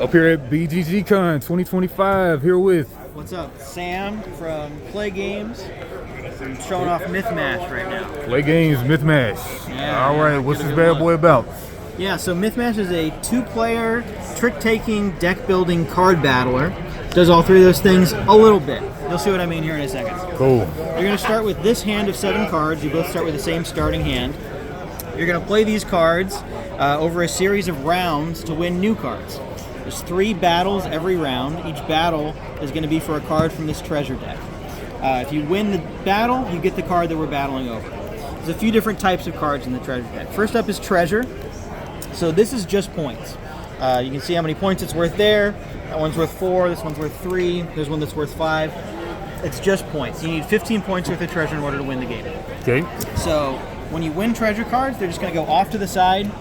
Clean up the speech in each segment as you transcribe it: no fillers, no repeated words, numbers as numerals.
Up here at BGG Con 2025, here with... What's up? Sam from PLAAY Games. I'm showing off Myth Mash right now. PLAAY Games, Myth Mash. Yeah, all right, what's this bad boy about? Yeah, so Myth Mash is a two-player, trick-taking, deck-building card battler. Does all three of those things a little bit. You'll see what I mean here in a second. Cool. You're going to start with this hand of 7 cards. You both start with the same starting hand. You're going to play these cards over a series of rounds to win new cards. There's 3 battles every round. Each battle is going to be for a card from this treasure deck. If you win the battle, you get the card that we're battling over. There's a few different types of cards in the treasure deck. First up is treasure. So this is just points. You can see how many points it's worth there. That one's worth 4, this one's worth 3, there's one that's worth 5. It's just points. You need 15 points worth of treasure in order to win the game. Okay. So when you win treasure cards, they're just going to go off to the side,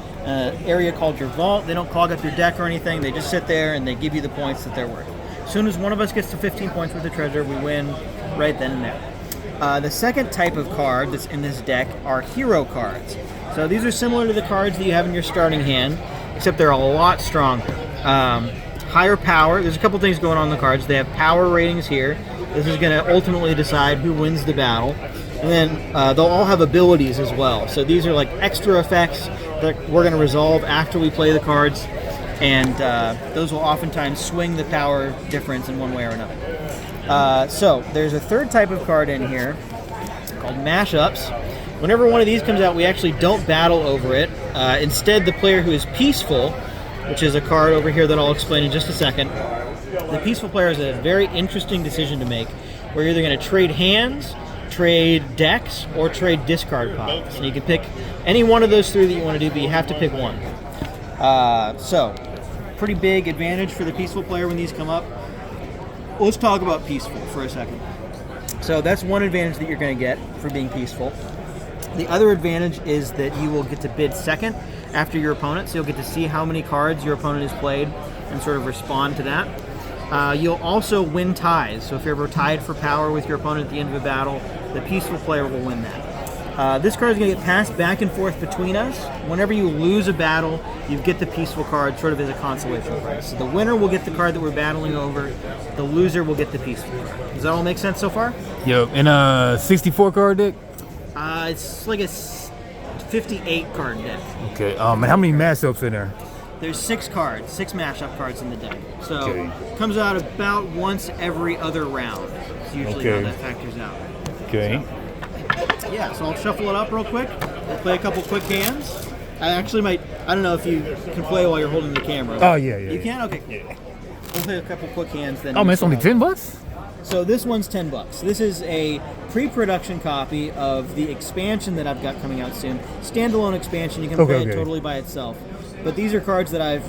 area called your vault. They don't clog up your deck or anything. They just sit there and they give you the points that they're worth. As soon as one of us gets to 15 points worth of treasure, we win right then and there. The second type of card that's in this deck are hero cards. So these are similar to the cards that you have in your starting hand, except they're a lot stronger. Higher power. There's a couple things going on in the cards. They have power ratings here. This is going to ultimately decide who wins the battle. And then they'll all have abilities as well. So these are like extra effects that we're going to resolve after we play the cards. And those will oftentimes swing the power difference in one way or another. So there's a third type of card in here called mashups. Whenever one of these comes out, we actually don't battle over it. Instead, the player who is peaceful, which is a card over here that I'll explain in just a second. The peaceful player has a very interesting decision to make. We're either going to trade hands, trade decks, or trade discard piles. And you can pick any one of those 3 that you want to do, but you have to pick one. So, pretty big advantage for the peaceful player when these come up. Well, let's talk about peaceful for a second. So that's one advantage that you're going to get for being peaceful. The other advantage is that you will get to bid second after your opponent, so you'll get to see how many cards your opponent has played and sort of respond to that. You'll also win ties, so if you're ever tied for power with your opponent at the end of a battle, the peaceful player will win that. This card is going to get passed back and forth between us. Whenever you lose a battle, you get the peaceful card sort of as a consolation prize. So the winner will get the card that we're battling over, the loser will get the peaceful card. Does that all make sense so far? Yep. In a 64 card deck? It's like a 58 card deck. Okay. And how many mashups in there? There's 6 cards, 6 mashup cards in the deck. So it comes out about once every other round. It's usually how that factors out. Okay. So, yeah, so I'll shuffle it up real quick. We'll play a couple quick hands. I actually might, I don't know if you can play while you're holding the camera. Oh, yeah. You can? Okay. Yeah. We'll play a couple quick hands. Then oh, man, it's only $10? So this one's $10. This is a pre-production copy of the expansion that I've got coming out soon. Standalone expansion. You can play it totally by itself. But these are cards that I've,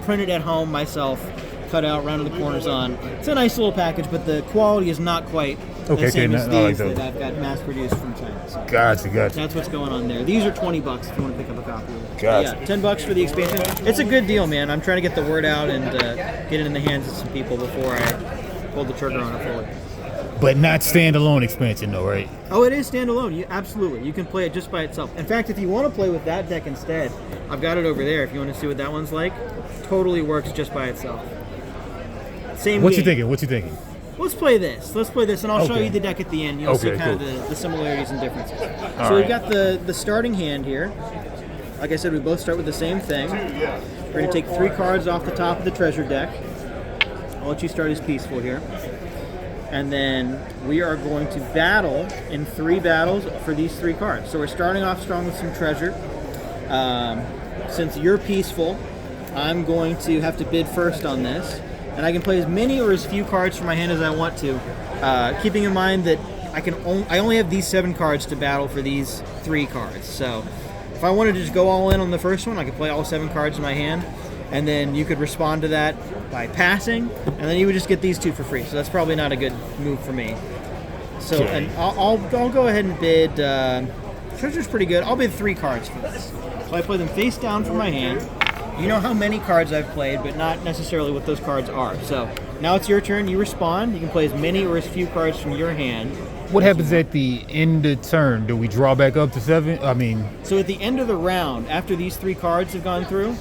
printed at home myself, cut out, rounded the corners on. It's a nice little package, but the quality is not quite the same as these that I've got mass-produced from China. So Gotcha. that's what's going on there. These are $20 if you want to pick up a copy of it. Gotcha. Yeah, $10 for the expansion. It's a good deal, man. I'm trying to get the word out and get it in the hands of some people before I pull the trigger on it fully. But not standalone expansion, though, right? Oh, it is standalone. Absolutely. You can play it just by itself. In fact, if you want to play with that deck instead, I've got it over there. If you want to see what that one's like, totally works just by itself. Same What game. you thinking? Let's play this, and I'll show you the deck at the end. You'll see kind of the similarities and differences. So we've got the starting hand here. Like I said, we both start with the same thing. We're going to take 3 cards off the top of the treasure deck. I'll let you start as peaceful here. And then we are going to battle in 3 battles for these 3 cards. So we're starting off strong with some treasure. Since you're peaceful, I'm going to have to bid first on this. And I can play as many or as few cards from my hand as I want to, keeping in mind that I only have these 7 cards to battle for these 3 cards. So if I wanted to just go all in on the first one, I could play all 7 cards in my hand. And then you could respond to that by passing, and then you would just get these 2 for free. So that's probably not a good move for me. So and I'll go ahead and bid. Treasure's pretty good. I'll bid 3 cards for this. So I play them face down from my hand. You know how many cards I've played, but not necessarily what those cards are. So now it's your turn. You respond. You can play as many or as few cards from your hand. What happens at the end of turn? Do we draw back up to 7? So at the end of the round, after these 3 cards have gone through,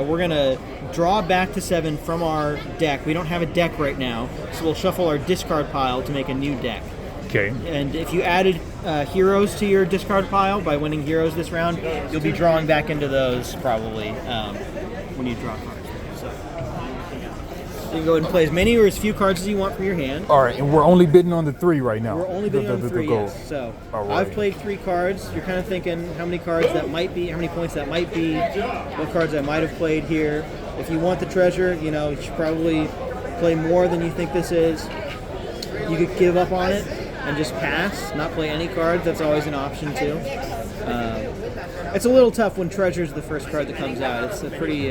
we're gonna draw back to 7 from our deck. We don't have a deck right now, so we'll shuffle our discard pile to make a new deck. Okay. And if you added heroes to your discard pile by winning heroes this round, you'll be drawing back into those probably when you draw cards. So you can go ahead and play as many or as few cards as you want from your hand. All right, and we're only bidding on the 3 right now. We're only bidding on the 3, yes. So I've played 3 cards. You're kind of thinking how many cards that might be, how many points that might be, what cards I might have played here. If you want the treasure, you know, you should probably play more than you think this is. You could give up on it and just pass, not play any cards. That's always an option too. It's a little tough when treasure's the first card that comes out. It's a pretty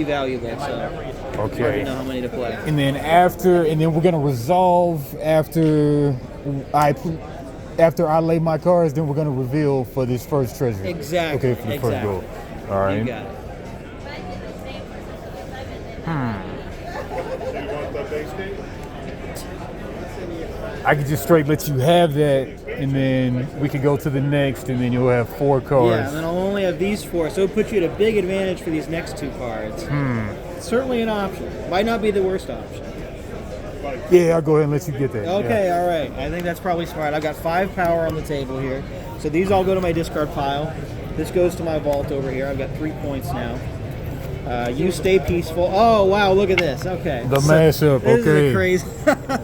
valuable. So okay. Hard to know how many to play. And then we're gonna resolve after I lay my cards. Then we're gonna reveal for this first treasure. Exactly. Okay, for the first goal. All right. You got it. I could just straight let you have that, and then we could go to the next, and then you'll have 4 cards. Yeah, and then I'll only have these 4, so it'll put you at a big advantage for these next 2 cards. It's certainly an option. Might not be the worst option. Yeah, I'll go ahead and let you get that. Okay, yeah. all right. I think that's probably smart. I've got 5 power on the table here. So these all go to my discard pile. This goes to my vault over here. I've got 3 points now. You stay peaceful. Oh, wow, look at this. Okay. The mashup, this okay. Is a crazy,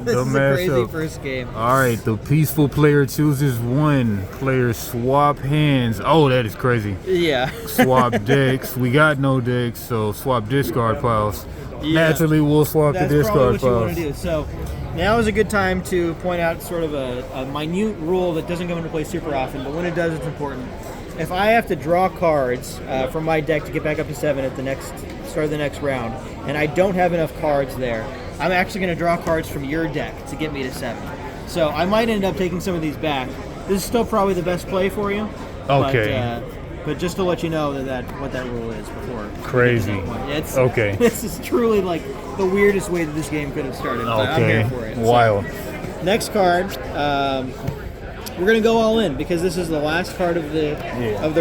this is a crazy first game. All right, the peaceful player chooses 1. Players swap hands. Oh, that is crazy. Yeah. Swap decks. We got no decks, so swap discard piles. Yeah. Naturally, we'll swap the discard That's probably what piles. you want to do. So now is a good time to point out sort of a minute rule that doesn't come into play super often, but when it does, it's important. If I have to draw cards from my deck to get back up to 7 at the start of the next round, and I don't have enough cards there, I'm actually going to draw cards from your deck to get me to 7. So I might end up taking some of these back. This is still probably the best play for you. Okay. But just to let you know what that rule is before. Crazy. It's, okay. This is truly like the weirdest way that this game could have started. But I'm here for it. Wild. So, next card. We're gonna go all in because this is the last card of the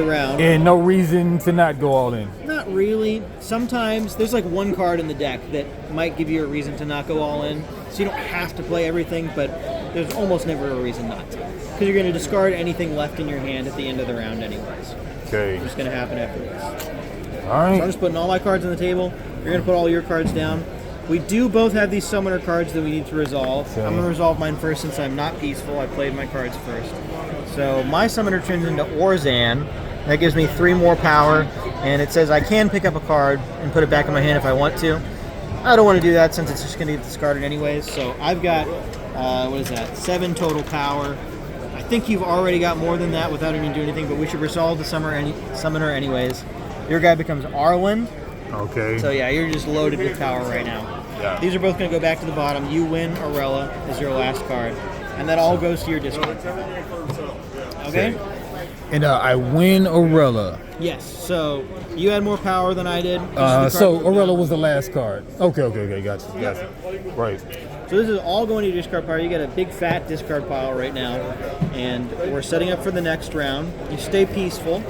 round. And no reason to not go all in. Not really. Sometimes there's like 1 card in the deck that might give you a reason to not go all in. So you don't have to play everything, but there's almost never a reason not to. Because you're gonna discard anything left in your hand at the end of the round anyways. Okay. It's gonna happen after this. All right. So I'm just putting all my cards on the table. You're gonna put all your cards down. We do both have these summoner cards that we need to resolve. Okay. I'm going to resolve mine first since I'm not peaceful. I played my cards first. So my summoner turns into Orzan. That gives me 3 more power, and it says I can pick up a card and put it back in my hand if I want to. I don't want to do that since it's just going to get discarded anyways. So I've got, 7 total power. I think you've already got more than that without even doing anything, but we should resolve the summoner anyways. Your guy becomes Arlen. Okay. So yeah, you're just loaded with power right now. Yeah. These are both going to go back to the bottom. You win Arella as your last card, and that all goes to your discard. Okay? And I win Arella. Yes. So you had more power than I did. So Arella was the last card. Okay, gotcha. Right. So this is all going to your discard pile. You got a big fat discard pile right now, and we're setting up for the next round. You stay peaceful.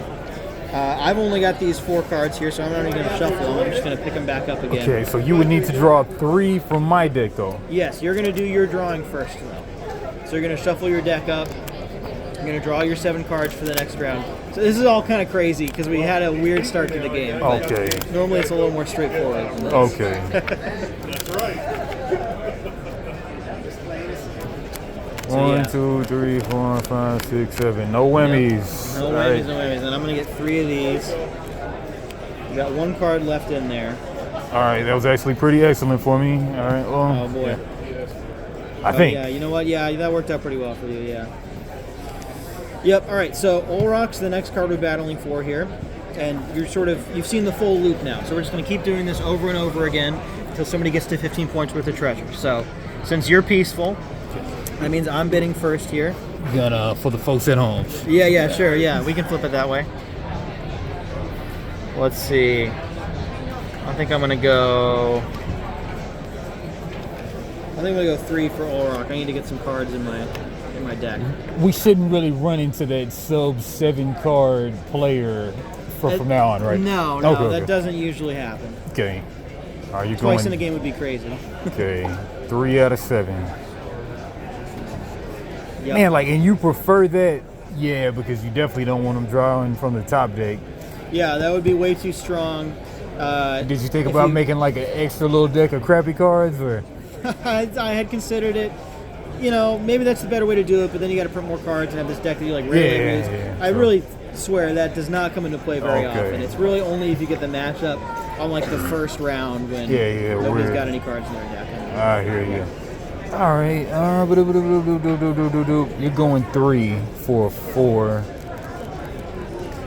I've only got these 4 cards here, so I'm not even going to shuffle them. I'm just going to pick them back up again. Okay, so you would need to draw 3 from my deck, though. Yes, you're going to do your drawing first, though. So you're going to shuffle your deck up. You're going to draw your 7 cards for the next round. So this is all kind of crazy because we had a weird start to the game. Okay. Normally it's a little more straightforward than this. Okay. That's right. 1, 2, 3, 4, 5, 6, 7. No whammies. No whammies, no whammies. And I'm going to get 3 of these. You got 1 card left in there. All right, that was actually pretty excellent for me. All right, well. Oh, boy. I think. Yeah, you know what? Yeah, that worked out pretty well for you, yeah. Yep, all right, so Olroc's the next card we're battling for here. And you've seen the full loop now. So we're just going to keep doing this over and over again until somebody gets to 15 points worth of treasure. So since you're peaceful, that means I'm bidding first here. Gonna for the folks at home. Yeah, sure, yeah. We can flip it that way. Let's see. I think I'm going to go 3 for Olrock. I need to get some cards in my deck. We shouldn't really run into that sub 7 card player from now on, right? No, that doesn't usually happen. Okay. Are you Twice going? in a game would be crazy. Okay. 3 out of 7. Yep. Man, like, and you prefer that? Yeah, because you definitely don't want them drawing from the top deck. Yeah, that would be way too strong. Did you think about making like an extra little deck of crappy cards, or? I had considered it. You know, maybe that's the better way to do it, but then you got to print more cards and have this deck that you like really lose. I really swear that does not come into play very often. It's really only if you get the matchup on like the first round when nobody's got any cards in their deck. I hear you. All right. You're going 3 for 4.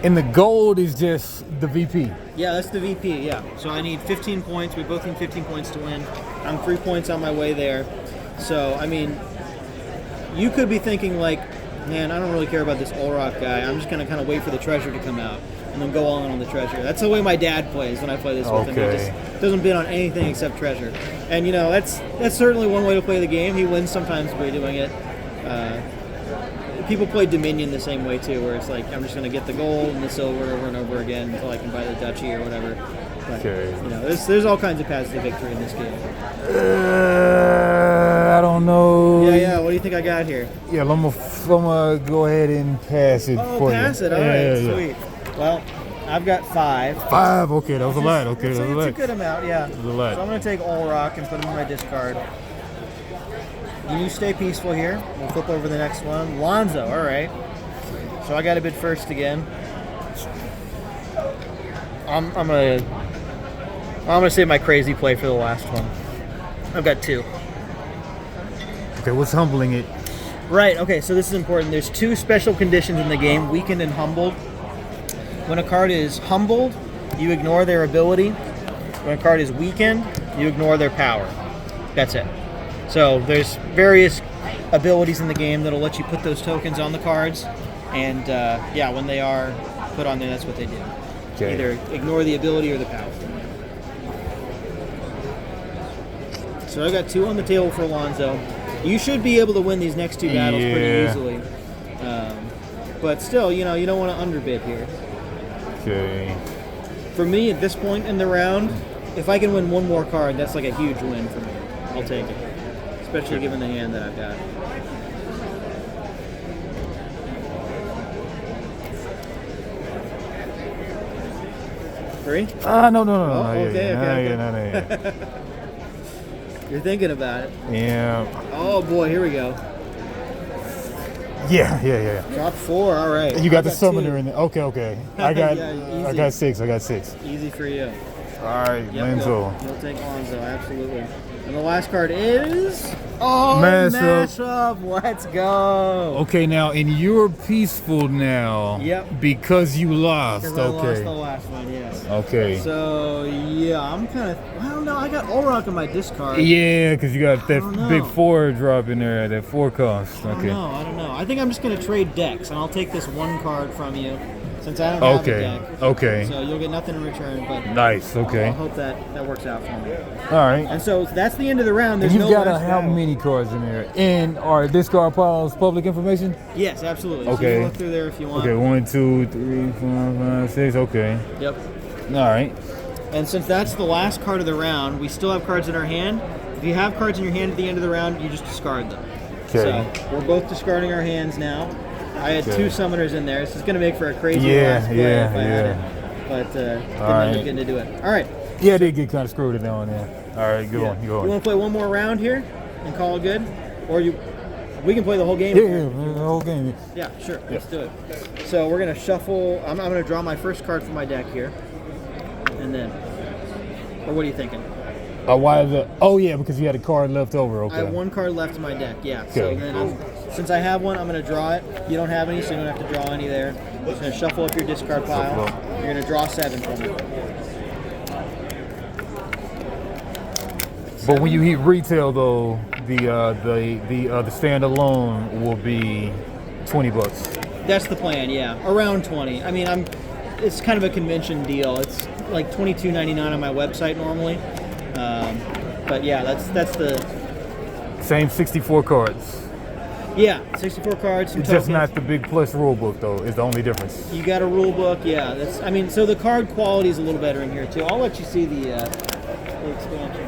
And the gold is just the VP. Yeah, that's the VP, yeah. So I need 15 points. We both need 15 points to win. I'm 3 points on my way there. So, I mean, you could be thinking like, man, I don't really care about this Olrock guy. I'm just going to kind of wait for the treasure to come out and then go all in on the treasure. That's the way my dad plays when I play this with him. He just doesn't bid on anything except treasure. And, you know, that's certainly one way to play the game. He wins sometimes by doing it. People play Dominion the same way too, where it's like, I'm just going to get the gold and the silver over and over again until I can buy the duchy or whatever. But, you know, there's all kinds of paths to victory in this game. I don't know. Yeah. What do you think I got here? Yeah, I'm gonna go ahead and pass it for you. Pass it. All right, sweet. Well, I've got 5. 5. Okay, that was a lot. Okay, it's that was a lot. It's a good amount. Yeah. That was a lot. So I'm gonna take Olrock and put him in my discard. You stay peaceful here. We'll flip over the next one. Lonzo. All right. So I got to bid first again. I'm gonna save my crazy play for the last one. I've got 2. Okay, what's humbling it? Right, okay, so this is important. There's 2 special conditions in the game, weakened and humbled. When a card is humbled, you ignore their ability. When a card is weakened, you ignore their power. That's it. So there's various abilities in the game that'll let you put those tokens on the cards. And yeah, when they are put on there, that's what they do. Okay. Either ignore the ability or the power. So I got 2 on the table for Alonzo. You should be able to win these next 2 battles pretty easily. But still, you know, you don't want to underbid here. Okay. For me, at this point in the round, if I can win 1 more card, that's like a huge win for me. I'll take it. Especially given the hand that I've got. Free? No. Oh, okay. You're thinking about it. Yeah. Oh boy, here we go. Yeah. Drop 4, all right. You got the summoner in there. Okay. I got yeah, I got 6. Easy for you. All right, Lonzo. You'll take Lonzo, absolutely. And the last card is Mash Up. Let's go. Okay, now and you're peaceful now. Yep. Because you lost. Because I lost the last one, yes. Okay. So yeah, I'm kind of. I don't know. I got Olrock in my discard. Yeah, because you got that big 4 drop in there, that 4 cost. Okay. I don't know. I think I'm just gonna trade decks, and I'll take this 1 card from you. Since I don't have a deck. Okay. So you'll get nothing in return, but nice. Okay. I hope that works out for me. All right. And so that's the end of the round. There's You've no got how many cards in there? And are discard piles public information? Yes, absolutely. Okay. So you can look through there if you want. Okay, 1, 2, 3, 4, 5, 6. Okay. Yep. All right. And since that's the last card of the round, we still have cards in our hand. If you have cards in your hand at the end of the round, you just discard them. Okay. So we're both discarding our hands now. I had 2 summoners in there. This is going to make for a crazy last play if I had it. But didn't end up getting to do it. All right. Yeah, they get kind of screwed down there. All right, go on. You want to play one more round here and call it good? Or we can play the whole game. Yeah, the whole game. Yeah, sure. Let's do it. So we're going to shuffle. I'm going to draw my first card from my deck here. And then, or what are you thinking? Why because you had a card left over. Okay. I have 1 card left in my deck, yeah. Okay. So then since I have one, I'm going to draw it. You don't have any, so you don't have to draw any there. I'm just going to shuffle up your discard pile. You're going to draw 7 from it. But when you hit retail, though, the standalone will be $20. That's the plan, yeah. Around 20. I mean, it's kind of a convention deal. It's like $22.99 on my website normally. But yeah, that's the same 64 cards. Yeah, 64 cards, some It's just tokens. not the big plus rule book though. Is the only difference. You got a rule book, yeah. That's. I mean, so the card quality is a little better in here too. I'll let you see the expansion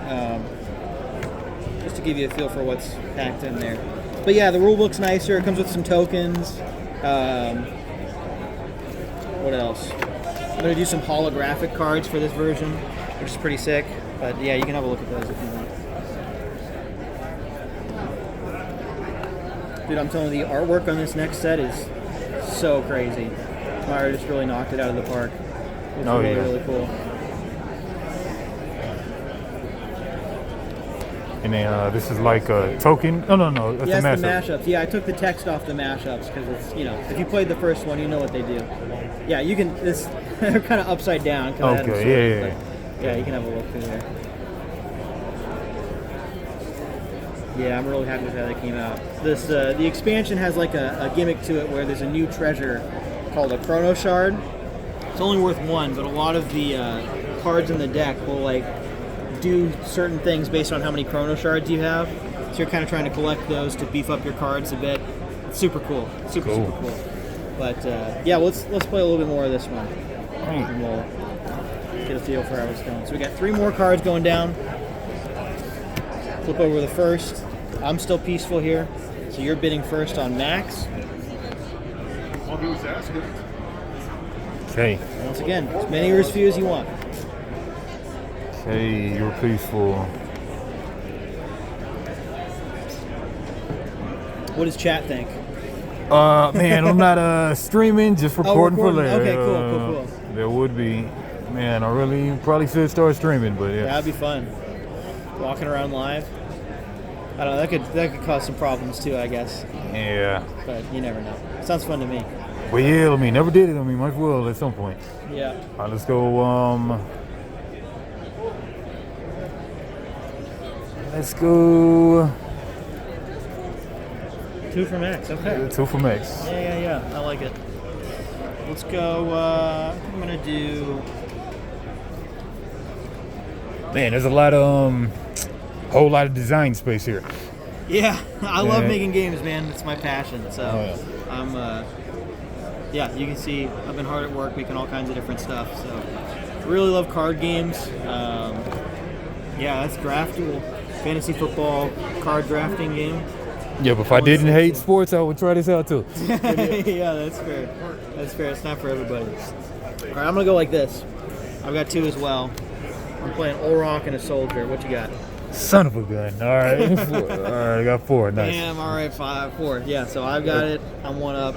here, just to give you a feel for what's packed in there. But yeah, the rule book's nicer. It comes with some tokens. What else? I'm gonna do some holographic cards for this version, which is pretty sick. But yeah, you can have a look at those if you want. Dude, I'm telling you, the artwork on this next set is so crazy. My artist really knocked it out of the park. It's really, really cool. And then this is like a token. No, that's Yes, a the mashup. mashups. Yeah, I took the text off the mashups because it's, you know, if you played the first one, you know what they do. Yeah, you can. This they're kind of upside down. Okay, yeah. Yeah, you can have a look through there. Yeah, I'm really happy with how that came out. This the expansion has like a gimmick to it where there's a new treasure called a chrono shard. It's only worth one, but a lot of the cards in the deck will like do certain things based on how many chrono shards you have. So you're kind of trying to collect those to beef up your cards a bit. It's super cool. Super cool. But yeah, let's play a little bit more of this one. And we'll get a feel for how it's going. So we got 3 more cards going down. Flip over the first. I'm still peaceful here. So you're bidding first on max. Okay. Once again, as many or as few as you want. Okay, you're peaceful. What does chat think? Man, I'm not streaming, just recording for recording. later. Okay, cool. There would be. Man, I really probably should start streaming, but yeah. That'd be fun. Walking around live. I don't know, that could cause some problems too, I guess. Yeah. But you never know. Sounds fun to me. Well, yeah, I mean, never did it. I mean, might as well at some point. Yeah. All right, let's go. Let's go. 2 for max, okay. 2 for max. Yeah. I like it. Let's go. I think I'm gonna do. Man, there's a lot of whole lot of design space here. Yeah, I love making games, man. It's my passion. So I'm. Yeah, you can see I've been hard at work making all kinds of different stuff. So really love card games. Yeah, that's Draft Duel, fantasy football card drafting game. Yeah, but if I didn't hate sports, I would try this out too. Yeah, that's fair. That's fair. It's not for everybody. All right, I'm gonna go like this. I've got 2 as well. I'm playing Olrock and a soldier. What you got? Son of a gun. All right. 4. All right, I got 4. Nice. Damn, all right, 4. Yeah, so I've got it. I'm 1 up.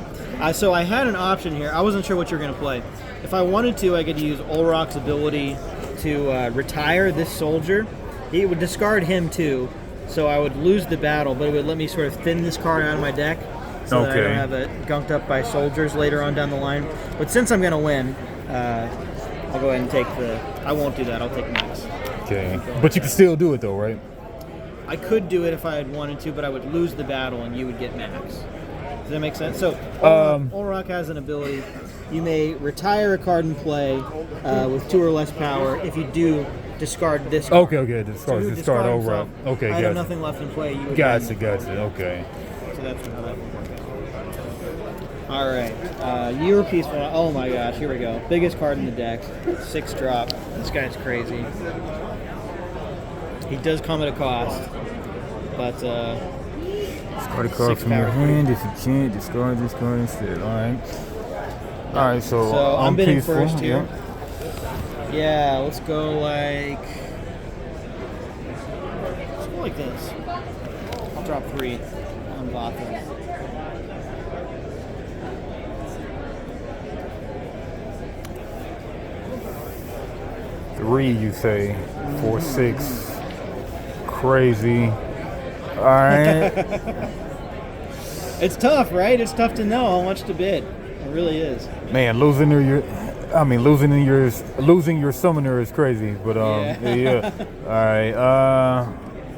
So I had an option here. I wasn't sure what you were going to play. If I wanted to, I could use Olrock's ability to retire this soldier. It would discard him too, so I would lose the battle, but it would let me sort of thin this card out of my deck so that I don't have it gunked up by soldiers later on down the line. But since I'm going to win, I'll go ahead and take I won't do that. I'll take max. Okay. But you can still do it though, right? I could do it if I had wanted to, but I would lose the battle and you would get max. Does that make sense? So, Olrock has an ability. You may retire a card in play with 2 or less power. If you do, discard this card. Okay. Discard Olrock. Okay, I have nothing left in play. You would Gotcha. Okay. So that's how that would work out. All right. You were peaceful. Oh my gosh, here we go. Biggest card in the deck. 6 drop. This guy's crazy. He does come at a cost, but discard a card from your hand. If you can't, discard this card instead. All right. So I'm bidding peaceful. first here. Yeah, let's go like this. I'll drop 3 on Gotham. Three, you say? 4, 6. Crazy. All right. It's tough, right? It's tough to know how much to bid. It really is. Man, losing your summoner is crazy. But yeah. All right.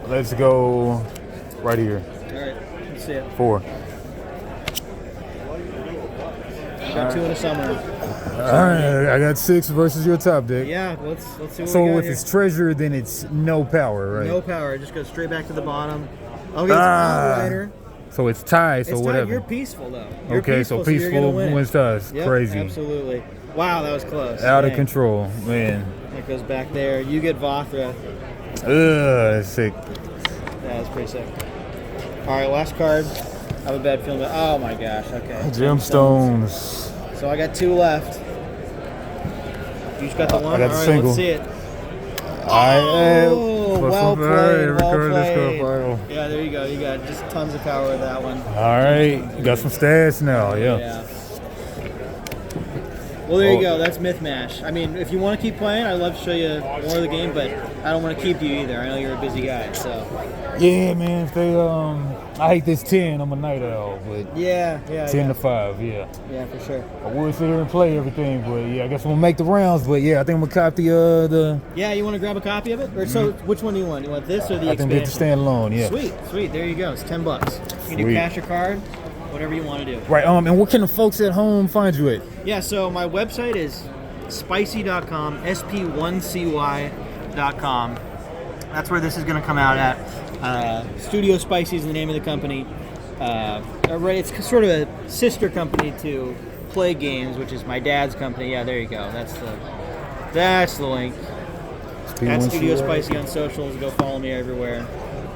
Let's go right here. All right. Let's see it. 4. Got 2 in a summoner. All right, I got 6 versus your top deck. Yeah, let's see what so we got if here. it's treasure, then it's no power, right? No power. It just goes straight back to the bottom. Okay, it's Outrider. So it's tied, so It's tied. whatever. You're peaceful though. You're Okay, so you're peaceful gonna win it. wins ties. Yep, Crazy. Absolutely. Wow, that was close. Out of Dang. control, man. It goes back there. You get Vothra. That's sick. That was pretty sick. All right, last card. I have a bad feeling. Oh my gosh. Okay. Gemstones. So I got 2 left. You just got the one. I got the All right, single. let's see it. Oh, well played. Well played. played. Yeah, there you go. You got just tons of power with that one. All right, you got some stats now. Yeah. Well, there you go. That's Myth Mash. I mean, if you want to keep playing, I'd love to show you more of the game, but I don't want to keep you either. I know you're a busy guy, so. Yeah, man. If they I hate this 10. I'm a night owl, but Yeah. 10 to 5. Yeah. Yeah, for sure. I would sit here and play everything, but yeah, I guess I'm gonna make the rounds. But yeah, I think I'm gonna cop the. Yeah, you want to grab a copy of it? Or so, which one do you want? You want this or the I can expansion? get the standalone. Yeah. Sweet. There you go. It's $10. You can do Sweet. cash or card, whatever you want to do. Right. And where can the folks at home find you at? Yeah, so my website is spicy.com, sp1cy.com. That's where this is going to come out at. Studio Sp1cy is the name of the company. It's sort of a sister company to PLAAY Games, which is my dad's company. Yeah, there you go. That's the link. At Studio Sp1cy on socials. Go follow me everywhere.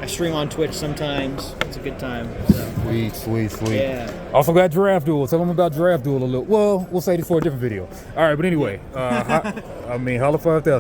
I stream on Twitch sometimes. It's a good time. So. Sweet. Yeah. Also got Draft Duel. Tell them about Draft Duel a little. Well, we'll say this for a different video. All right, but anyway, holla 5,000.